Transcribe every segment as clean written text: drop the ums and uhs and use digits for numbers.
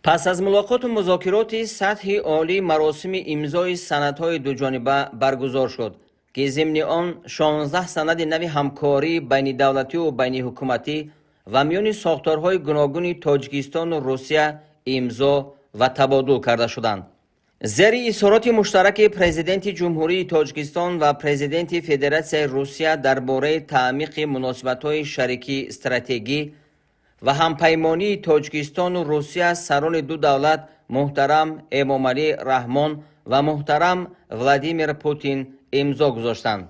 پس از ملاقات و مذاکرات سطح عالی مراسم امضای سندهای دوجانبه برگزار شد که ضمن آن 16 سند نو همکاری بین دولتی و بین حکومتی و میان ساختارهای گوناگون تاجیکستان و روسیه امضا و تبادل کرده شدند. زیر اظهارات مشترک پرزیدنت جمهوری تاجیکستان و پرزیدنت فدراسیون روسیه درباره تعمیق مناسبت‌های شریکی استراتژیکی و همپیمانی تاجیکستان و روسیه، سران دو دولت محترم امامعلی رحمان و محترم ولادیمیر پوتین امضا گذاشتند.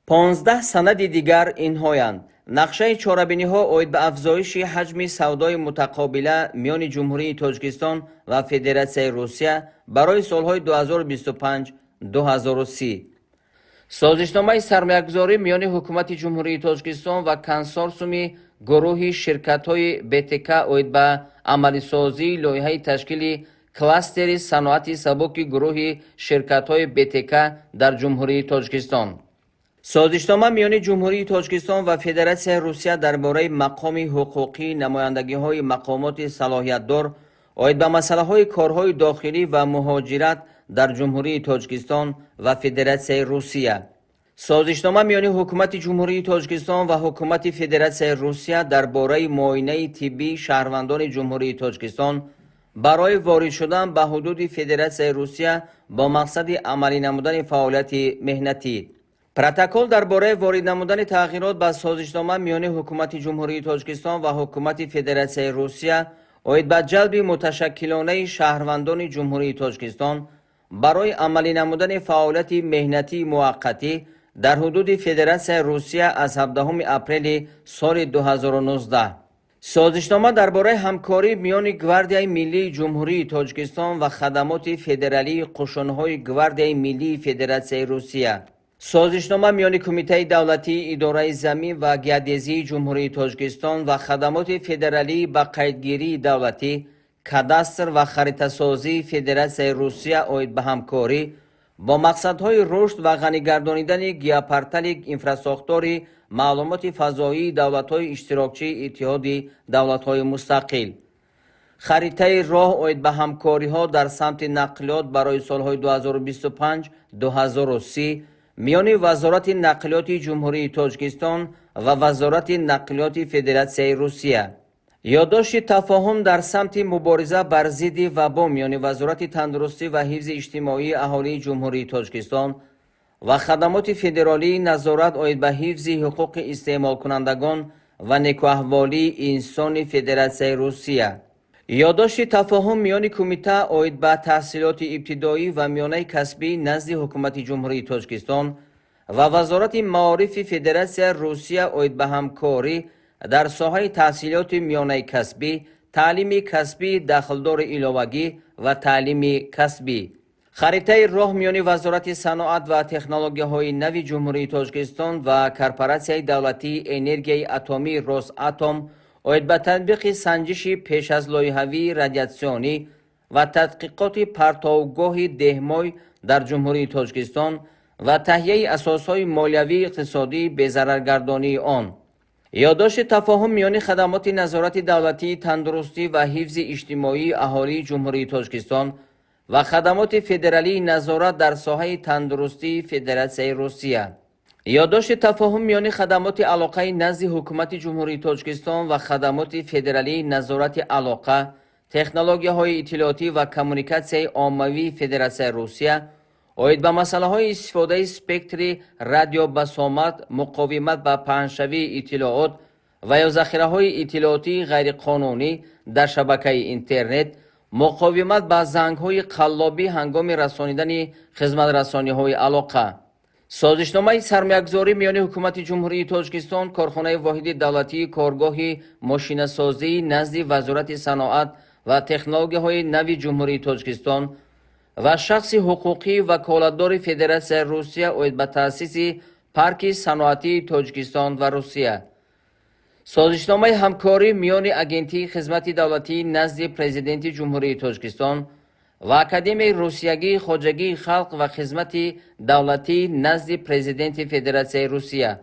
پانزده سند دیگر اینهایند: نقشه چاره‌بینی‌ها اوید به افزایش حجم سودای متقابله میان جمهوری تاجیکستان و فدراسیون روسیه برای سالهای 2025-2030. سازشنامه سرمایه‌گذاری میان حکومت جمهوری تاجیکستان و کنسورسیوم گروه شرکت‌های BTK اوید به عملی سازی لایحه تشکیل کلاستر صنعت سبک گروه شرکت‌های BTK در جمهوری تاجیکستان. سازشنامه میان جمهوری تاجیکستان و فدراسیون روسیه درباره مقام حقوقی نمایندگی‌های مقامات صلاحیت‌دار اوید به مسائل کارهای داخلی و مهاجرت در جمهوری تاجیکستان و فدراسیون روسیه. سازشنامه میان حکومت جمهوری تاجیکستان و حکومت فدراسیون روسیه درباره معاینه طبی شهروندان جمهوری تاجیکستان برای وارد شدن به حدود فدراسیون روسیه با مقصد عملی نمودن فعالیت مهنتی. پروتکل درباره وارد نمودن تغییرات به سازشنامه میان حکومت جمهوری تاجیکستان و حکومت فدراسیون روسیه اوید به جلب متشکلانه شهروندان جمهوری تاجیکستان برای عملی نمودن فعالیت مهنتی موقتی در حدود فدراسیون روسیه از 17 اپریل سال 2019. سازشنامه درباره همکاری میان گواردیای ملی جمهوری تاجیکستان و خدمات فدرالی قشون‌های گواردیای ملی فدراسیون روسیه. سازشنامه میان کمیته دولتی اداره زمین و گردشی جمهوری تاجیکستان و خدمات فدرالی به قیدگیری دولتی کاداستر و خریطه سازی فدراسیون روسیه اوید به همکاری با مقصدهای رشد و غنی‌گردانیدن گیاپارتال انفراستراکچور معلومات فضایی دولت‌های اشتراکچی اتحاد دولت‌های مستقل. خریطه راه اوید به همکاری‌ها در سمت نقلیات برای سال‌های 2025-2030 میان وزارت نقلیات جمهوری تاجیکستان و وزارت نقلیات فدراسیون روسیه. یادداشت تفاهم در سمت مبارزه بر ضد وبا میان وزارت تندرستی و حفظ اجتماعی اهالی جمهوری تاجیکستان و خدمات فدرالی نظارت اوید به حفظ حقوق استعمال کنندگان و نیکوحوالی انسان فدراسیون روسیه. یادداشت تفاهم میان کمیته اوید به تحصیلات ابتدایی و میانه کسبی نزد حکومت جمهوری تاجیکستان و وزارت معارف فدراسیون روسیه اوید به همکاری در ساحه تحصیلات میانه کسبی، تعلیم کسبی داخلدار علاوگی و تعلیم کسبی. خریطه راه میان وزارت صنعت و تکنولوژی‌های نو جمهوری تاجیکستان و کارپوراسیون دولتی انرژی اتمی روساتم اوید به تطبیق سنجش پیش از لایحه‌ای رادیاسیونی و تحقیقات پرتوگاه دهمای در جمهوری تاجیکستان و تهیه اساسهای مالیوی اقتصادی به ضررگردانی آن. یادداشت تفاهم میان خدمات نظارت دولتی تندرستی و حفظ اجتماعی اهالی جمهوری تاجیکستان و خدمات فدرالی نظارت در ساحه تندرستی فدراسیون روسیه. یادداشت تفاهم میان خدمات علاقه نزد حکومت جمهوری تاجیکستان و خدمات فدرالی نظارت علاقه تکنولوژی‌های اطلاعاتی و کمونیکاسیون عمومی فدراسیون روسیه اوید به مسائل استفاده اسپکتر رادیو بسامت، مقاومت به پهنشوی اطلاعات و یا ذخیره‌های اطلاعاتی غیرقانونی در شبکه اینترنت، مقاومت به زنگ‌های قلابی هنگام رسانیدن خدمات رسانی‌های علاقه. سازشنامه سرمایه‌گذاری میان حکومت جمهوری تاجیکستان، کارخانه واحد دولتی کارگاه ماشین‌سازی نزد وزارت صنعت و تکنولوژی‌های نو جمهوری تاجیکستان و شخص حقوقی وکالتدار فدراسیون روسیه اوید به تأسیس پارک صنعتی تاجیکستان و روسیه. سازشنامه همکاری میان اگنتی خدمت دولتی نزد پرزیدنت جمهوری تاجیکستان و اکادمی روسیگی خوجگی خلق و خدمت دولتی نزد پرزیدنت فدراسیون روسیه